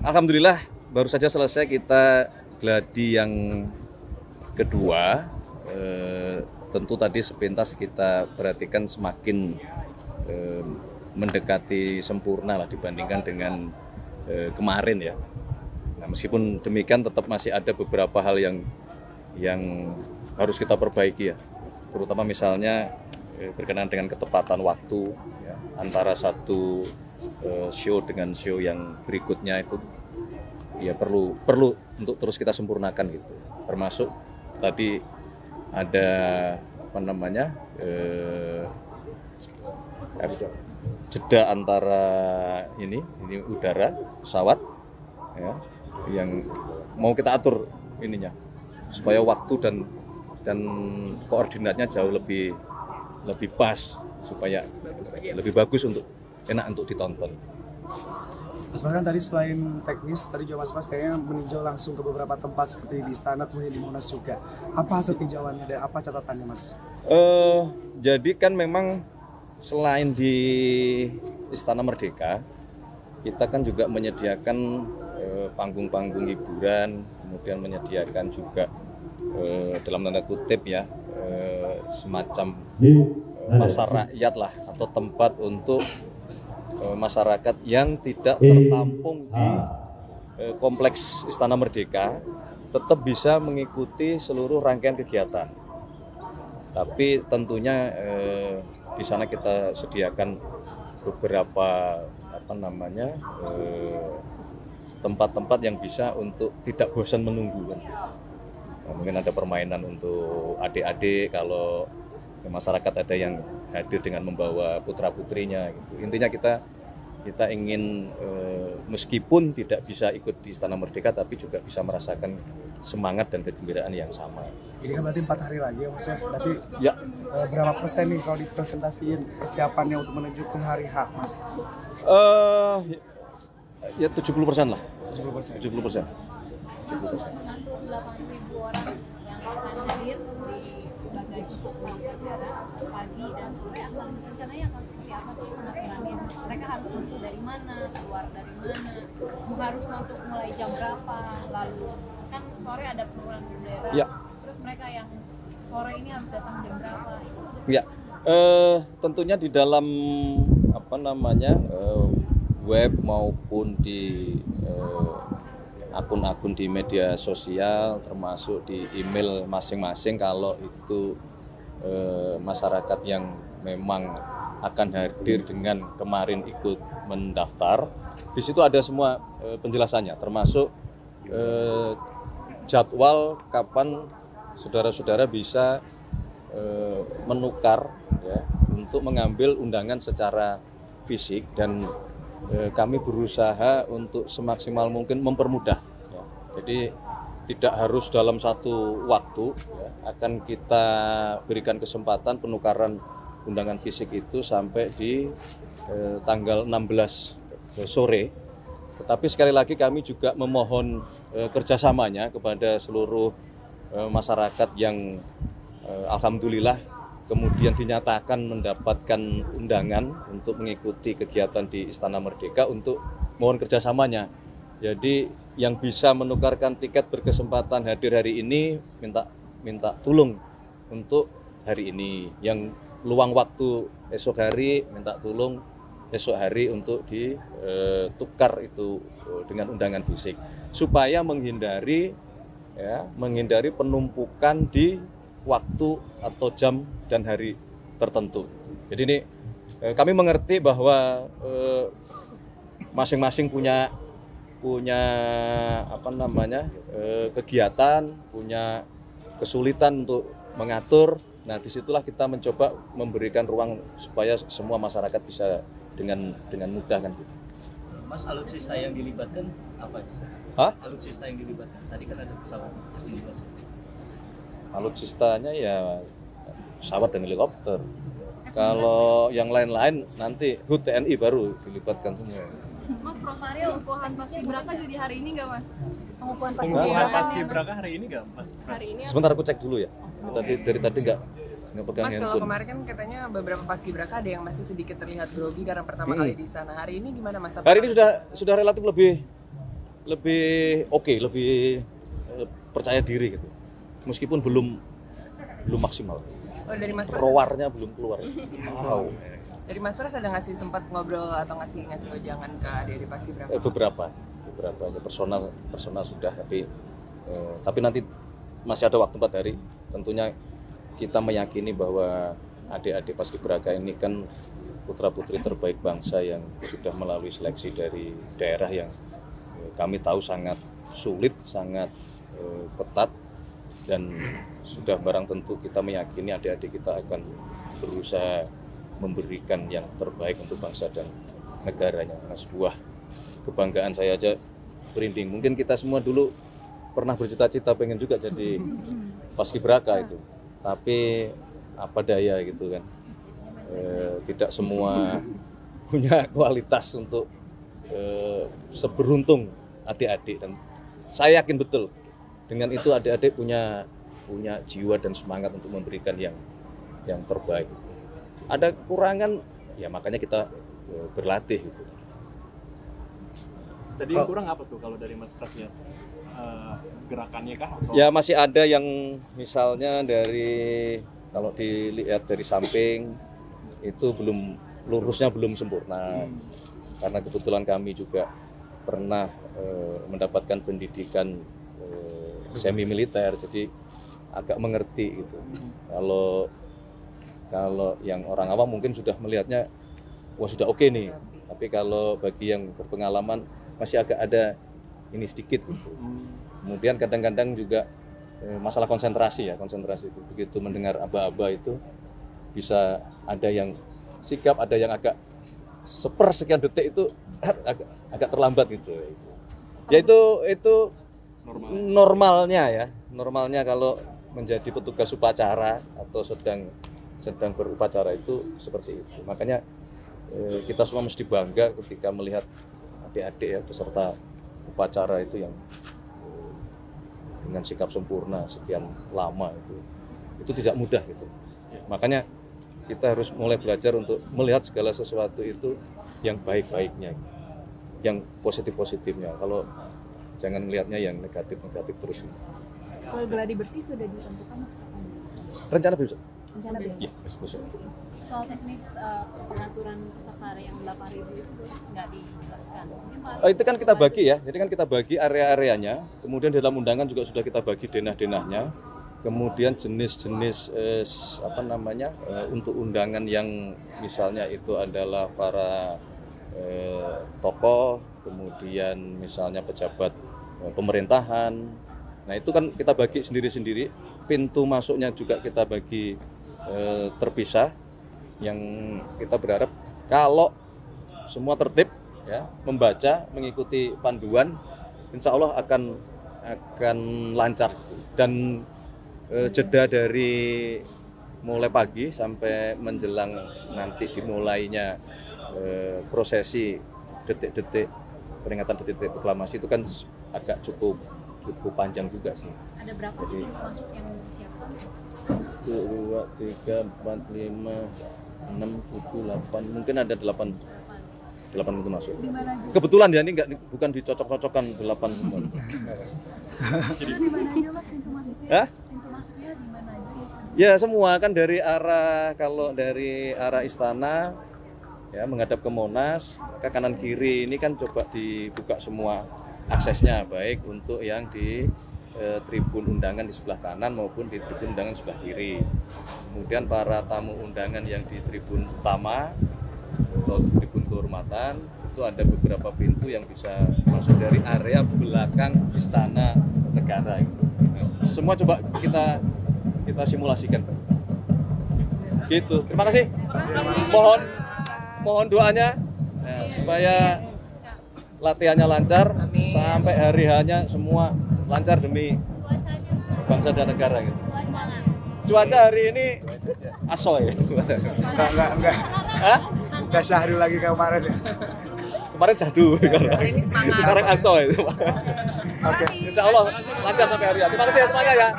Alhamdulillah baru saja selesai kita gladi yang kedua. Tentu tadi sepintas kita perhatikan semakin mendekati sempurna lah dibandingkan dengan kemarin ya. Nah, meskipun demikian tetap masih ada beberapa hal yang harus kita perbaiki ya, terutama misalnya berkenaan dengan ketepatan waktu ya, antara satu show dengan show yang berikutnya itu ya perlu untuk terus kita sempurnakan gitu. Termasuk tadi ada apa namanya jeda antara ini udara pesawat ya, yang mau kita atur ininya supaya waktu dan koordinatnya jauh lebih pas supaya lebih bagus untuk enak untuk ditonton. Mas bahkan tadi selain teknis, tadi juga Mas kayaknya meninjau langsung ke beberapa tempat seperti di Istana, kemudian di Monas juga. Apa hasil tinjauannya dan apa catatannya Mas? Jadi kan memang selain di Istana Merdeka, kita kan juga menyediakan panggung-panggung hiburan, kemudian menyediakan juga dalam tanda kutip ya semacam pasar rakyat lah atau tempat untuk masyarakat yang tidak tertampung di kompleks Istana Merdeka tetap bisa mengikuti seluruh rangkaian kegiatan. Tapi tentunya di sana kita sediakan beberapa tempat-tempat yang bisa untuk tidak bosan menunggu kan. Mungkin ada permainan untuk adik-adik kalau masyarakat ada yang hadir dengan membawa putra-putrinya gitu. Intinya kita ingin meskipun tidak bisa ikut di Istana Merdeka tapi juga bisa merasakan semangat dan kegembiraan yang sama. Ini kan berarti 4 hari lagi ya Mas ya. Berarti ya. Berapa persen nih kalau dipresentasiin persiapannya untuk menuju ke hari H Mas? Ya 70% lah. 70%. 70%. 70%. Untuk 8.000 orang yang akan hadir di sebagai peserta upacara pagi dan sore rencananya akan seperti apa sih pengaturannya? Mereka harus masuk dari mana, keluar dari mana, harus masuk mulai jam berapa, lalu kan sore ada penurunan bendera, ya. Terus mereka yang sore ini harus datang jam berapa? Ya, tentunya di dalam web maupun di akun-akun di media sosial termasuk di email masing-masing kalau itu masyarakat yang memang akan hadir dengan kemarin ikut mendaftar, di situ ada semua penjelasannya termasuk jadwal kapan saudara-saudara bisa menukar ya, untuk mengambil undangan secara fisik dan kami berusaha untuk semaksimal mungkin mempermudah ya. Jadi tidak harus dalam satu waktu ya, akan kita berikan kesempatan penukaran undangan fisik itu sampai di tanggal 16 sore. Tetapi sekali lagi kami juga memohon kerjasamanya kepada seluruh masyarakat yang alhamdulillah kemudian dinyatakan mendapatkan undangan untuk mengikuti kegiatan di Istana Merdeka untuk mohon kerjasamanya. Jadi yang bisa menukarkan tiket berkesempatan hadir hari ini minta tolong untuk hari ini. Yang luang waktu esok hari minta tolong esok hari untuk ditukar itu dengan undangan fisik supaya menghindari penumpukan di waktu atau jam dan hari tertentu. Jadi ini kami mengerti bahwa masing-masing punya kegiatan, punya kesulitan untuk mengatur. Nah, disitulah kita mencoba memberikan ruang supaya semua masyarakat bisa dengan mudah kan. Mas, alutsista yang dilibatkan apa aja? Hah? Alutsista yang dilibatkan. Tadi kan ada pesawat. Alutsistanya ya pesawat dan helikopter. Kalau yang lain-lain nanti HUT TNI baru dilibatkan semua. Mas, Rosario pengukuhan Paskibraka jadi hari ini nggak Mas? Pengukuhan Paskibraka hari ini nggak Mas? Hari ini sebentar aku cek dulu ya. Dari tadi nggak nggak pegang Mas, kalau handphone. kemarin kan katanya beberapa paskibraka ada yang masih sedikit terlihat grogi karena pertama kali di sana. Hari ini gimana Mas? Hari ini sudah relatif lebih oke, lebih percaya diri gitu. Meskipun belum maksimal. Oh, dari Mas Pras, Roarnya belum keluar. Wow. dari Mas Pras ada ngasih sempat ngobrol atau ngasih wejangan ke adik-adik paskibraka? Beberapa ya, personal sudah, tapi nanti masih ada waktu 4 hari. Tentunya kita meyakini bahwa adik-adik paskibraka ini kan putra-putri terbaik bangsa yang sudah melalui seleksi dari daerah yang kami tahu sangat sulit, sangat ketat, dan sudah barang tentu kita meyakini adik-adik kita akan berusaha memberikan yang terbaik untuk bangsa dan negaranya. Nah, sebuah kebanggaan, saya aja merinding. Mungkin kita semua dulu pernah bercita-cita pengen juga jadi paskibraka itu, tapi apa daya gitu kan, tidak semua punya kualitas untuk seberuntung adik-adik, dan saya yakin betul dengan itu adik-adik punya jiwa dan semangat untuk memberikan yang terbaik. Ada kekurangan ya, makanya kita berlatih gitu. Tadi yang kurang apa tuh kalau dari Mas Pras lihat? Gerakannya kah? Atau? Ya masih ada yang misalnya kalau dilihat dari samping itu lurusnya belum sempurna. Karena kebetulan kami juga pernah mendapatkan pendidikan semi militer, jadi agak mengerti gitu. Kalau yang orang awam mungkin sudah melihatnya wah sudah oke nih, tapi kalau bagi yang berpengalaman masih agak ada ini sedikit gitu. Kemudian kadang-kadang juga masalah konsentrasi itu, begitu mendengar aba-aba itu bisa ada yang sigap, ada yang agak sepersekian detik itu agak terlambat gitu. Ya itu normalnya kalau menjadi petugas upacara atau sedang berupacara itu seperti itu. Makanya kita semua mesti bangga ketika melihat adik-adik ya peserta upacara itu yang dengan sikap sempurna sekian lama itu tidak mudah gitu. Makanya kita harus mulai belajar untuk melihat segala sesuatu itu yang baik-baiknya, yang positif-positifnya. Kalau jangan melihatnya yang negatif-negatif terus. Kalau gladi bersih sudah ditentukan Mas kapan? Rencana besok? Rencana besok. Iya, besok. Soal teknis pengaturan peserta yang 8.000 itu nggak dijelaskan. Mungkin Pak Itu kan kita bagi ya, jadi kan kita bagi area-areanya, kemudian di dalam undangan juga sudah kita bagi denah-denahnya, kemudian jenis-jenis untuk undangan yang misalnya itu adalah para tokoh, kemudian misalnya pejabat pemerintahan. Nah itu kan kita bagi sendiri-sendiri, pintu masuknya juga kita bagi terpisah, yang kita berharap kalau semua tertib ya, membaca, mengikuti panduan, insya Allah akan lancar gitu. Dan jeda dari mulai pagi sampai menjelang nanti dimulainya prosesi detik-detik peringatan detik-detik proklamasi itu kan agak cukup panjang juga sih. ada berapa sih pintu masuk yang disiapkan? 1, 2, 3, 4, 5, 6, 7, 8, mungkin ada 8 pintu masuk. Kebetulan ya ini bukan dicocok-cocokkan 8 semua. Itu di mana aja Mas pintu masuknya? Hah? Pintu masuknya di mana aja Mas? Ya semua kan kalau dari arah istana ya menghadap ke Monas, ke kanan kiri ini kan coba dibuka semua aksesnya, baik untuk yang di tribun undangan di sebelah kanan maupun di tribun undangan sebelah kiri. Kemudian para tamu undangan yang di tribun utama atau tribun kehormatan itu ada beberapa pintu yang bisa masuk dari area belakang istana negara gitu. Nah, semua coba kita simulasikan. Gitu. Terima kasih. Mohon doanya supaya latihannya lancar sampai hari hanya semua lancar demi bangsa dan negara gitu. Cuaca hari ini asoy cuaca. Enggak. Hah? Enggak syahdu lagi kayak kemarin ya. Kemarin syahdu. Hari ini semangat. Sekarang asoy. Oke. Insya Allah lancar sampai hari ini. Terima kasih ya semuanya ya.